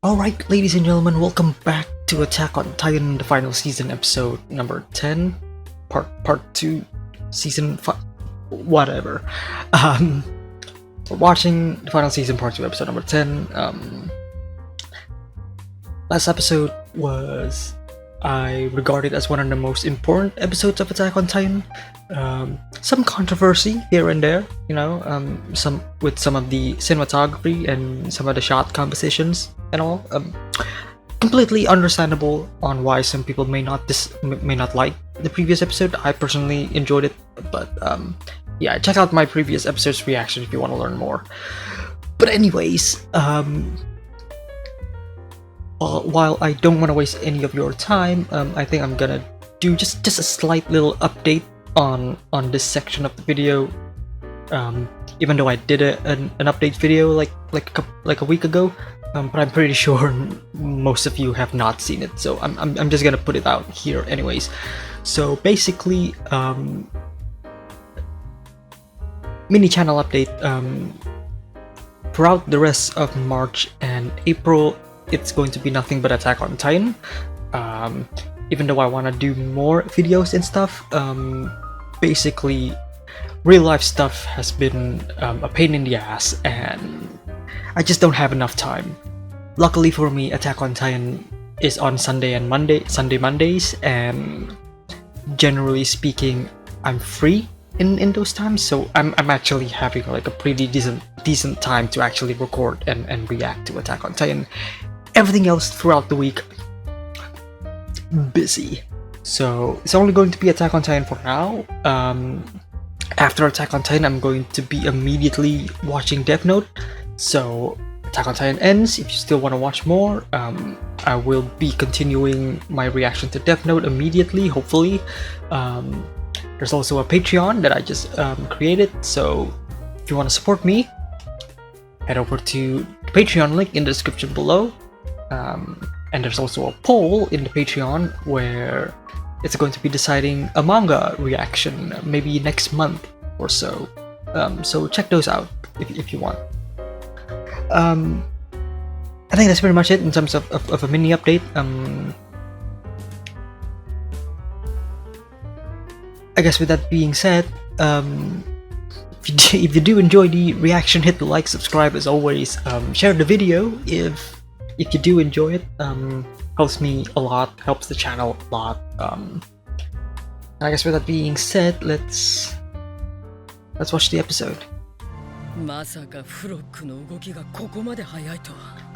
Alright, ladies and gentlemen, welcome back to Attack on Titan, the final season, episode number 10, part 2, season 5, whatever. We're watching the final season, part 2, episode number 10. Last episode was, I regarded as one of the most important episodes of Attack on Titan. Some controversy here and there, you know, some of the cinematography and some of the shot compositions and all. Completely understandable on why some people may not like the previous episode. I personally enjoyed it, but yeah, check out my previous episode's reaction if you want to learn more. But anyways, while I don't want to waste any of your time, I think I'm gonna do just a slight little update on this section of the video. Even though I did an update video like a week ago, but I'm pretty sure most of you have not seen it, so I'm just gonna put it out here anyways. So basically, mini channel update. Throughout the rest of March and April, it's going to be nothing but Attack on Titan. Even though I want to do more videos and stuff, basically real life stuff has been a pain in the ass and I just don't have enough time. Luckily for me, Attack on Titan is on Sunday Mondays, and generally speaking I'm free in those times, so I'm actually having like a pretty decent time to actually record and react to Attack on Titan. Everything else throughout the week, busy. So it's only going to be Attack on Titan for now. After Attack on Titan, I'm going to be immediately watching Death Note. So Attack on Titan ends. If you still want to watch more, I will be continuing my reaction to Death Note immediately, hopefully. There's also a Patreon that I just created, so if you want to support me, head over to the Patreon link in the description below. And there's also a poll in the Patreon where it's going to be deciding a manga reaction maybe next month or so. So check those out if you want. I think that's pretty much it in terms of a mini update. I guess with that being said, if you do enjoy the reaction, hit the like, subscribe as always, share the video if you do enjoy it. Helps me a lot, helps the channel a lot. I guess with that being said, let's watch the episode.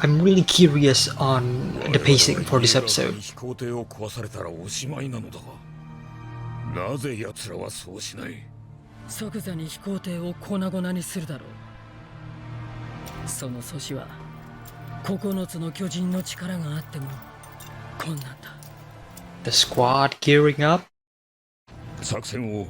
I'm really curious on the pacing for this episode. なぜ奴らはそうしない。即座に飛行艇を粉々にするだろう。その阻止は9つの巨人の力があっても困難だ。The squad gearing up. 作戦を。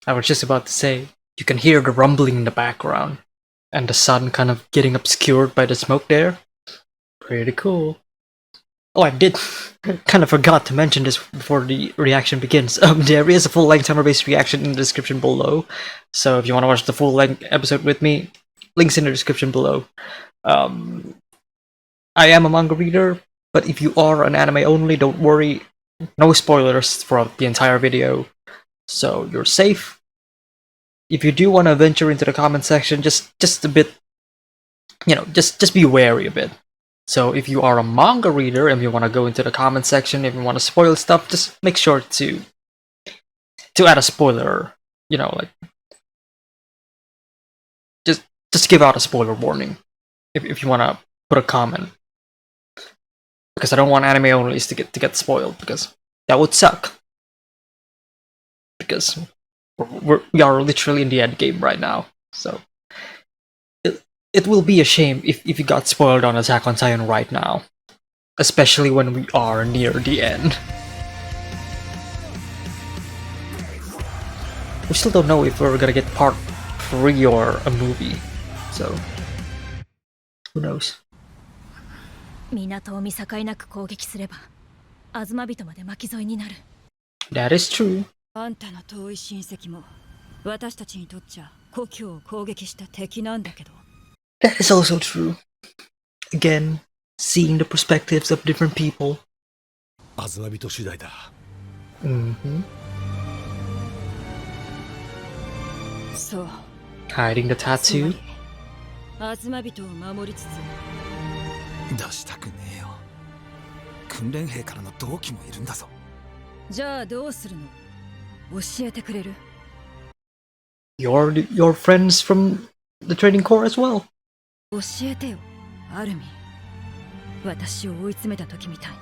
I was just about to say, you can hear the rumbling in the background, and the sun kind of getting obscured by the smoke there. Pretty cool. Oh, I did kind of forgot to mention this before the reaction begins. There is a full-length timer-based reaction in the description below, so if you want to watch the full-length episode with me, links in the description below. I am a manga reader, but if you are an anime only, don't worry. No spoilers throughout the entire video. So you're safe. If you do want to venture into the comment section, just a bit, you know, just be wary a bit. So if you are a manga reader and you want to go into the comment section, if you want to spoil stuff, just make sure to add a spoiler. You know, like just give out a spoiler warning if you want to put a comment, because I don't want anime onlys to get spoiled, because that would suck. Because we are literally in the end game right now, so it will be a shame if you got spoiled on Attack on Titan right now, especially when we are near the end. We still don't know if we're gonna get part 3 or a movie, so who knows. 港を見境なく攻撃すればアズマ人まで巻き添えになる。 That is true. あんたの遠い親戚も私たちにとっちゃ故郷を攻撃した敵なんだけど。 That is also true. Again, seeing the perspectives of different people. アズマ人次第だ。Mm-hmm. そう。 Hiding the つま tattoo. りアズマ人を守りつつ、出したくねえよ。訓練兵からの同期もいるんだぞ。じゃあどうするの？教えてくれる？ Your friends from the training corps as well. 教えてよ、アルミン。私を追い詰めた時みたいに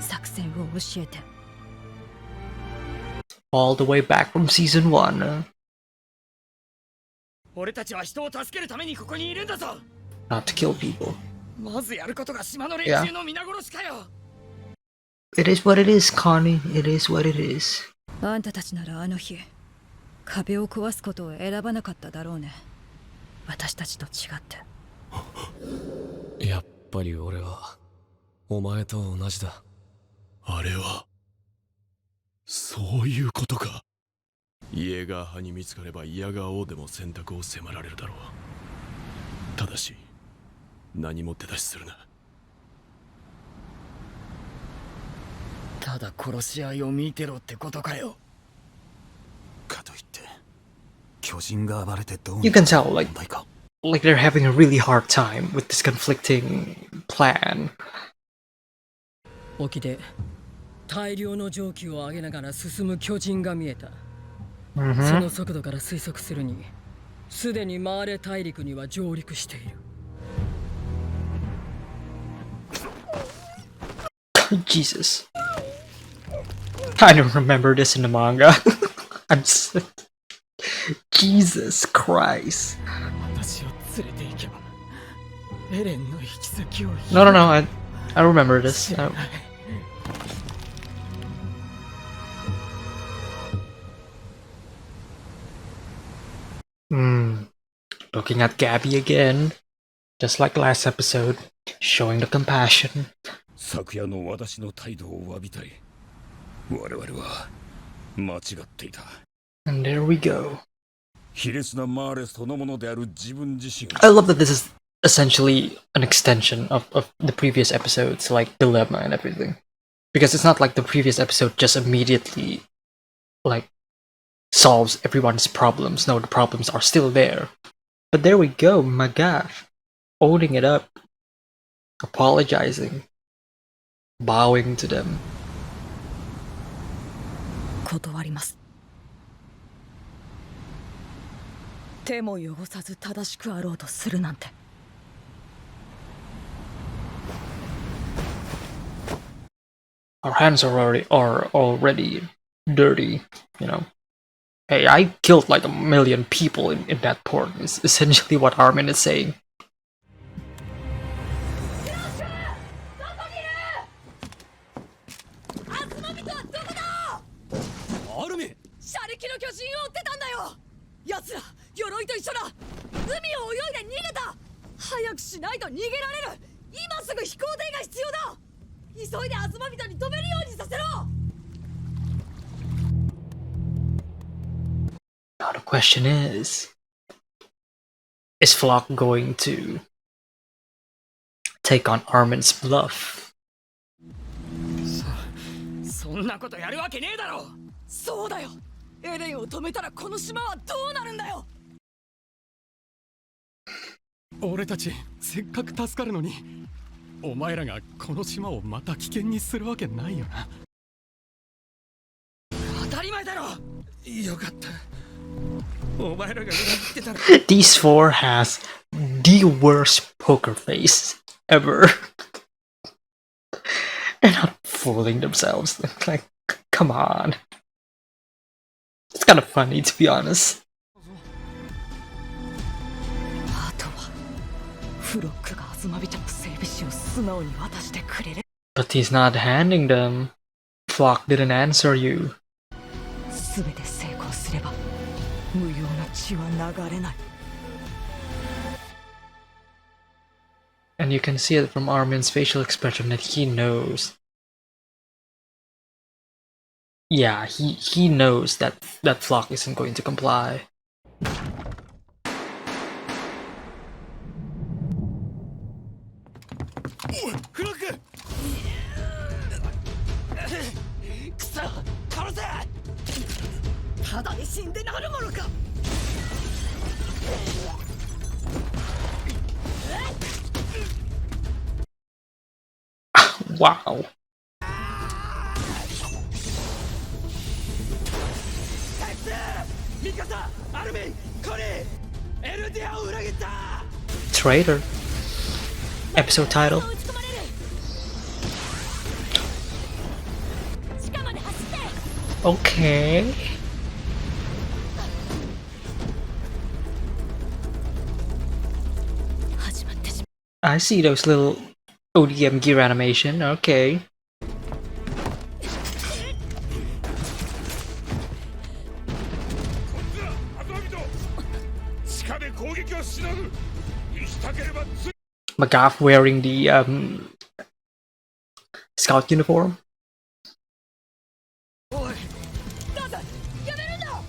作戦を教えて。 All the way back from season 1. 俺たちは人を助けるためにここにいるんだぞ。 Not to kill people. まずやることが島の連中の皆殺しかよ。It is what it is, Connie. It is what it is. あんたたちならあの日壁を壊すことを選ばなかっただろうね。私たちと違って。やっぱり俺はお前と同じだ。あれはそういうことか。イエーガー派に見つかればイヤガー王でも選択を迫られるだろう。ただし何も手出しするな。ただ殺し合いを見てろってことかよ。かといって巨人が暴れてどう You can tell, like 問題か。 they're having a really hard time with this conflicting plan. 沖で大量の蒸気を上げながら進む巨人が見えた。そ Mm-hmm. の速度から推測するに、すでにマーレ大陸には上陸している。Jesus. I don't remember this in the manga. I'm so... Jesus Christ. 私を連れて行けばエレンの行き先を No, no, no. I remember this. Looking at Gabby again. Just like last episode. Showing the compassion. 昨夜の私の態度を詫びたい。我々は間違っていた。 And there we go. 卑劣なマーレそのものである自分自身。 I love that this is essentially an extension of the previous episodes, like Dilemma and everything. Because it's not like the previous episode just immediately, like, solves everyone's problems. No, the problems are still there. But there we go, Manga. Owning it up. Apologizing. Bowing to them. 断ります。手も汚さず正しくあろうとするなんて。 Our hands are already dirty, you know. Hey, I killed like 1 million people in that port, is essentially what Armin is saying. アルミン、車力の巨人を追ってたんだよ。奴ら鎧と一緒だ。海を泳いで逃げた。早くしないと逃げられる。今すぐ飛行艇が必要だ。急いでアズマ人に止めるようにさせろ。 Now the question is Floch going to take on Armin's bluff? そんなことやるわけねえだろ。そうだよ。エレンを止めたらこの島はどうなるんだよ。俺たちせっかく助かるのに、お前らがこの島をまた危険にするわけないよな。当たり前だろ。よかった。お前らが裏切ってたら。These four has the worst poker face ever. They're not fooling themselves. Like, come on. It's kind of funny, to be honest. あとはフロックがアズマ人の整備士を素直に渡してくれる。 But he's not handing them. Floch didn't answer you. すべて成功すれば無用な血は流れない。 And you can see it from Armin's facial expression that he knows Yeah, he knows that Floch isn't going to comply. Wow. Armin! Connie! Eldia を裏切った Traitor. Episode title. 地下まで走って Okay. I see those little ODM gear animation. Okay. 地下で攻撃をしのぐ行きたければ Magath wearing the scout uniform. おいなんだやめるんだ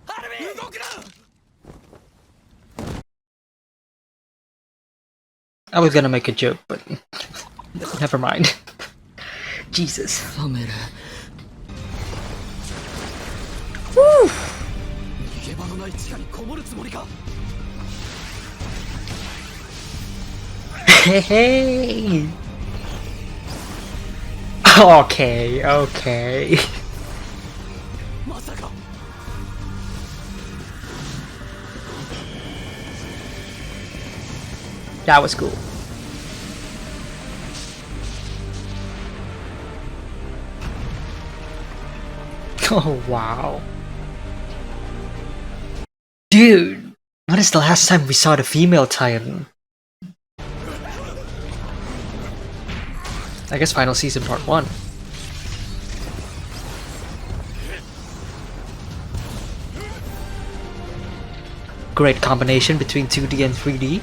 アルミン動くな I was gonna make a joke, but never mind. Jesus. 冷める Woo! 逃げ場のない地下にこもるつもりか Hey, hey. Okay, okay. まさか That was cool. Oh, wow. Dude, when is the last time we saw the female Titan? I guess final season part 1. Great combination between 2D and 3D.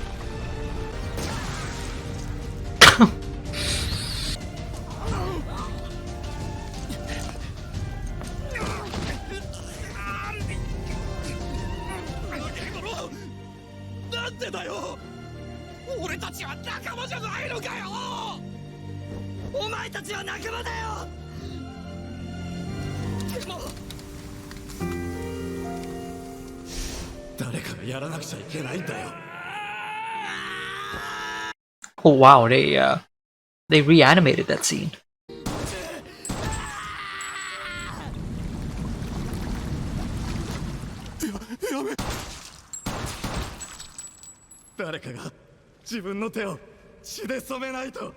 Oh wow, they reanimated that scene. 誰かが自分の手を血で染めないと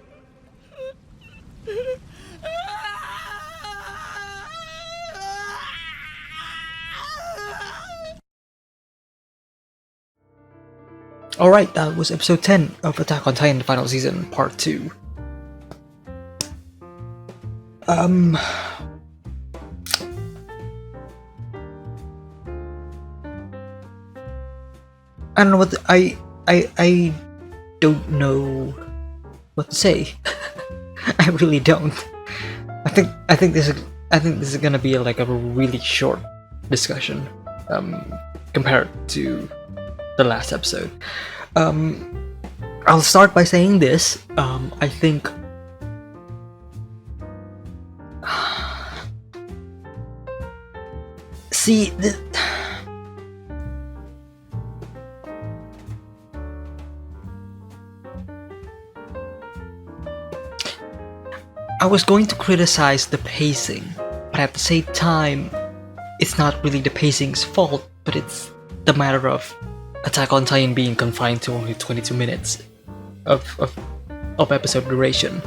Alright, that was episode 10 of Attack on Titan Final Season Part 2. I don't know what I don't know what to say. I really don't. I think this is gonna be like a really short discussion compared to the last episode. I'll start by saying this. I think see I was going to criticize the pacing, but at the same time, it's not really the pacing's fault, but it's the matter of Attack on Titan being confined to only 22 minutes of episode duration.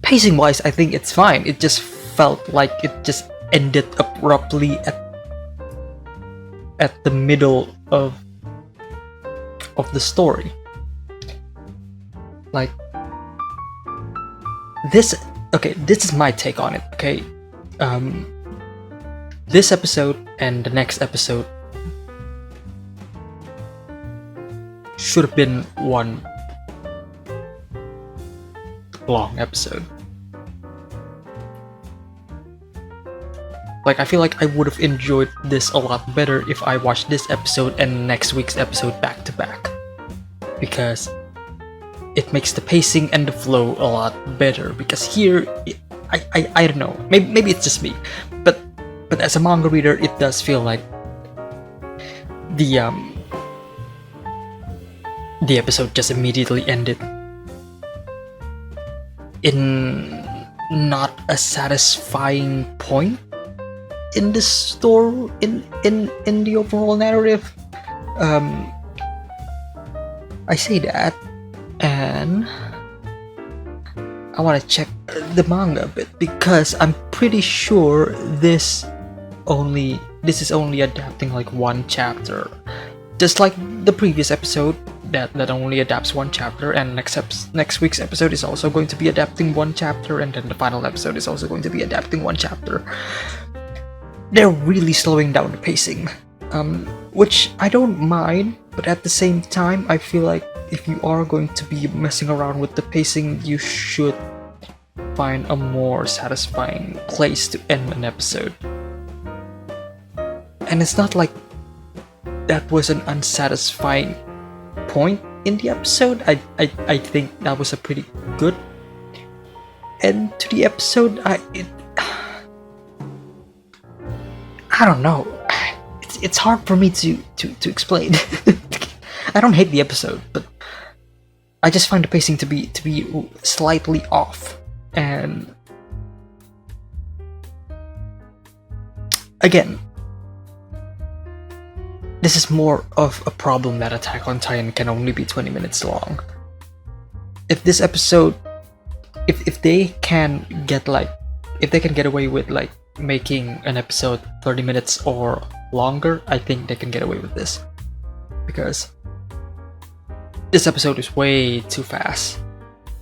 Pacing wise, I think it's fine. It just felt like it just ended abruptly at the middle of the story. Like this is my take on it, okay? This episode and the next episode should have been one long episode. Like, I feel like I would have enjoyed this a lot better if I watched this episode and next week's episode back to back, because it makes the pacing and the flow a lot better. Because here, I don't know, maybe it's just me, but as a manga reader, it does feel like the episode just immediately ended in not a satisfying point in the story, in the overall narrative. I say that, and I want to check the manga a bit, because I'm pretty sure this is only adapting like one chapter, just like the previous episode that only adapts one chapter, and next week's episode is also going to be adapting one chapter, and then the final episode is also going to be adapting one chapter. They're really slowing down the pacing, which I don't mind, but at the same time, I feel like if you are going to be messing around with the pacing, you should find a more satisfying place to end an episode. And it's not like that was an unsatisfying point in the episode. I think that was a pretty good end to the episode. I don't know. It's hard for me to explain. I don't hate the episode, but I just find the pacing to be slightly off. And again, this is more of a problem that Attack on Titan can only be 20 minutes long. If this episode, if they can get away with like making an episode 30 minutes or longer, I think they can get away with this, because this episode is way too fast.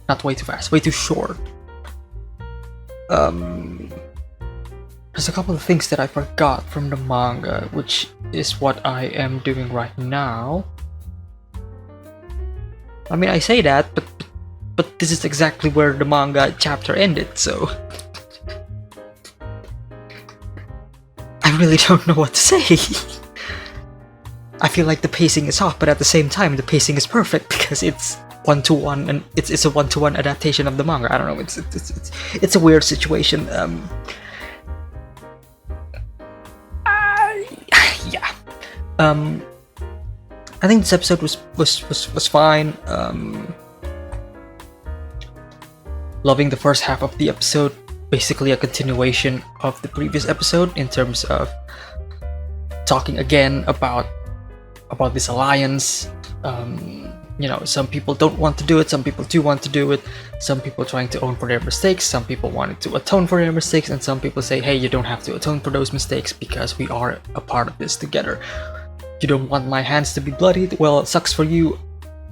Not way too fast, way too short. There's a couple of things that I forgot from the manga, which is what I am doing right now. I mean, I say that, but this is exactly where the manga chapter ended, so I really don't know what to say. I feel like the pacing is off, but at the same time, the pacing is perfect because it's 1-to-1, and it's a 1-to-1 adaptation of the manga. I don't know. It's a weird situation. Yeah. I think this episode was fine. Loving the first half of the episode. Basically a continuation of the previous episode in terms of talking again about this alliance. You know, some people don't want to do it, some people do want to do it, some people trying to own for their mistakes, some people wanting to atone for their mistakes, and some people say, hey, you don't have to atone for those mistakes because we are a part of this together. You don't want my hands to be bloodied? Well, it sucks for you.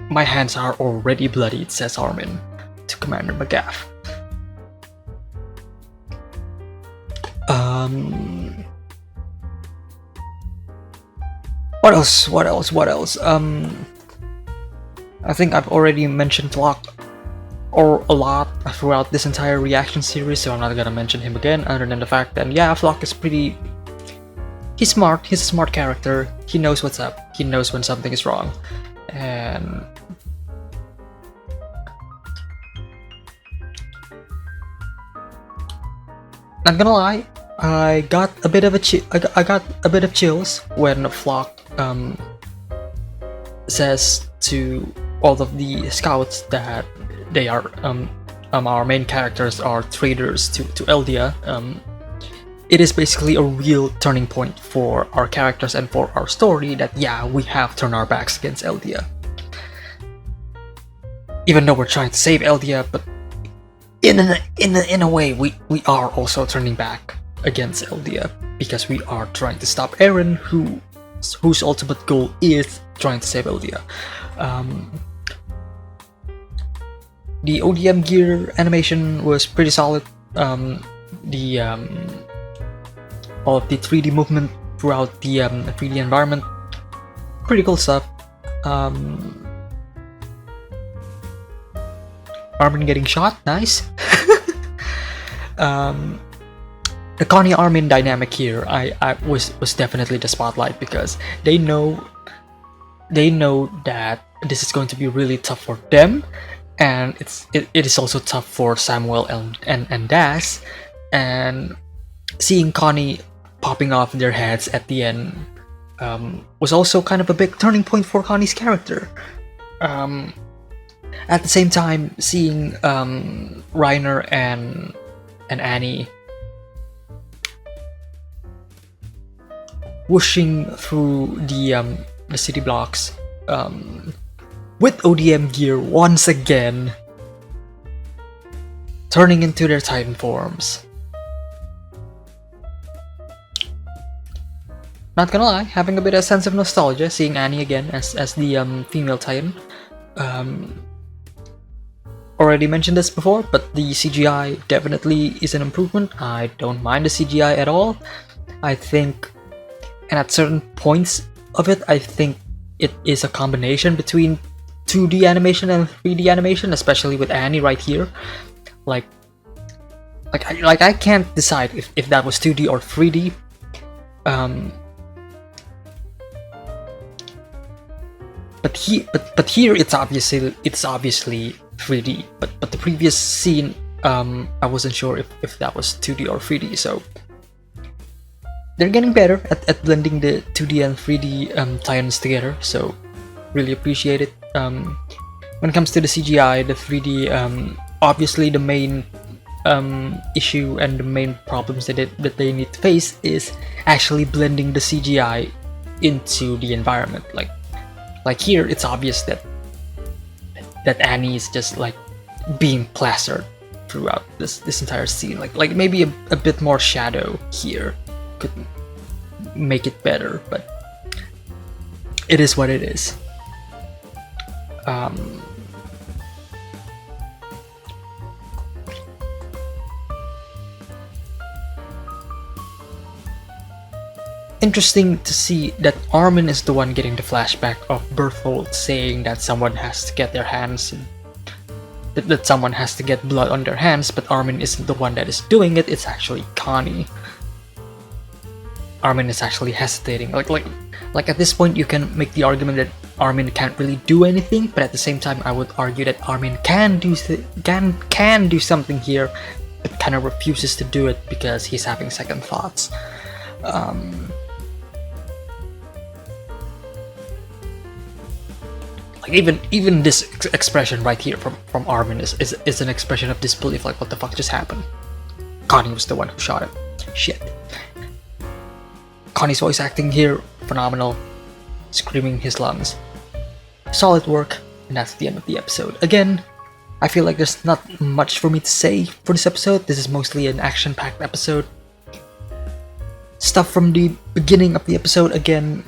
My hands are already bloodied, says Armin to Commander McGaff. What else? I think I've already mentioned Floch a lot throughout this entire reaction series, so I'm not gonna mention him again, other than the fact that, yeah, Floch is he's smart, he's a smart character, he knows what's up, he knows when something is wrong, and not gonna lie, I got a bit of chills when Floch says to all of the scouts that they are our main characters are traitors to Eldia. It is basically a real turning point for our characters and for our story that, yeah, we have turned our backs against Eldia. Even though we're trying to save Eldia, but in a way we are also turning back against Eldia because we are trying to stop Eren, whose ultimate goal is trying to save Eldia. The ODM gear animation was pretty solid. All of the 3D movement throughout the 3D environment, pretty cool stuff. Armin getting shot, nice. The Connie Armin dynamic here, I was definitely the spotlight, because they know that this is going to be really tough for them, and it is also tough for Samuel and Das, and seeing Connie popping off their heads at the end was also kind of a big turning point for Connie's character. At the same time, seeing Reiner and Annie whooshing through the city blocks with ODM gear once again, turning into their Titan forms. Not gonna lie, having a bit of sense of nostalgia seeing Annie again as the female Titan. Already mentioned this before, but the CGI definitely is an improvement. I don't mind the CGI at all. I think, and at certain points of it, I think it is a combination between 2D animation and 3D animation, especially with Annie right here. Like I can't decide if that was 2D or 3D. But here it's obviously 3D. But the previous scene, I wasn't sure if that was 2D or 3D. So they're getting better at blending the 2D and 3D Titans together. So really appreciate it. When it comes to the CGI, the 3D, obviously the main issue and the main problems that they need to face is actually blending the CGI into the environment. Like here, it's obvious that Annie is just like being plastered throughout this entire scene. Like maybe a bit more shadow here could make it better, but it is what it is. Interesting to see that Armin is the one getting the flashback of Berthold saying that someone has to get their hands, that someone has to get blood on their hands, but Armin isn't the one that is doing it. It's actually Connie. Armin is actually hesitating. Like at this point, you can make the argument that Armin can't really do anything, but at the same time, I would argue that Armin can do something here, but kind of refuses to do it because he's having second thoughts. Like even this expression right here from Armin is an expression of disbelief. Like, what the fuck just happened? Connie was the one who shot him. Shit. Connie's voice acting here, phenomenal. Screaming his lungs. Solid work, and that's the end of the episode. Again, I feel like there's not much for me to say for this episode. This is mostly an action-packed episode. Stuff from the beginning of the episode, again,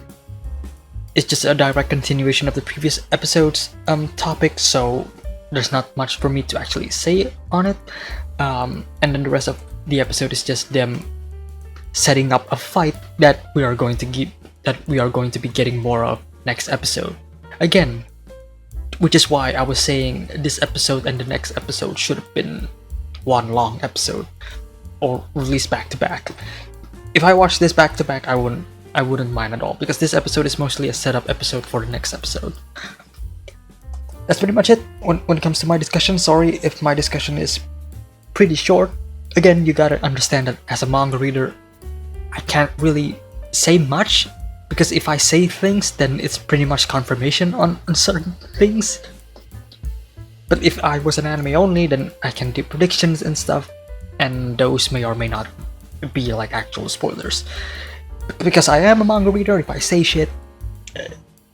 is just a direct continuation of the previous episode's topic, so there's not much for me to actually say on it. And then the rest of the episode is just them setting up a fight that we are going to be getting more of next episode. Again, which is why I was saying this episode and the next episode should have been one long episode or released back to back. If I watched this back to back, I wouldn't mind at all, because this episode is mostly a setup episode for the next episode. That's pretty much it when it comes to my discussion. Sorry if my discussion is pretty short. Again, you gotta understand that as a manga reader, I can't really say much, because if I say things, then it's pretty much confirmation on certain things. But if I was an anime only, then I can do predictions and stuff, and those may or may not be like actual spoilers. Because I am a manga reader, if I say shit,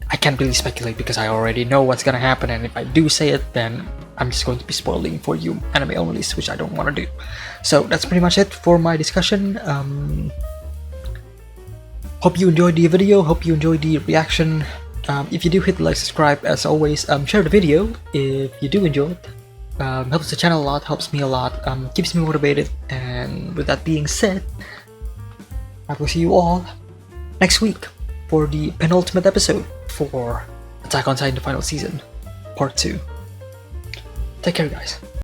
I can't really speculate because I already know what's gonna happen, and if I do say it, then I'm just going to be spoiling for you anime onlys, which I don't want to do. So that's pretty much it for my discussion. Hope you enjoyed the video, hope you enjoyed the reaction. If you do, hit like, subscribe, as always. Share the video if you do enjoy it. Helps the channel a lot, helps me a lot, keeps me motivated. And with that being said, I will see you all next week for the penultimate episode for Attack on Titan: The Final Season, Part 2. Take care, guys.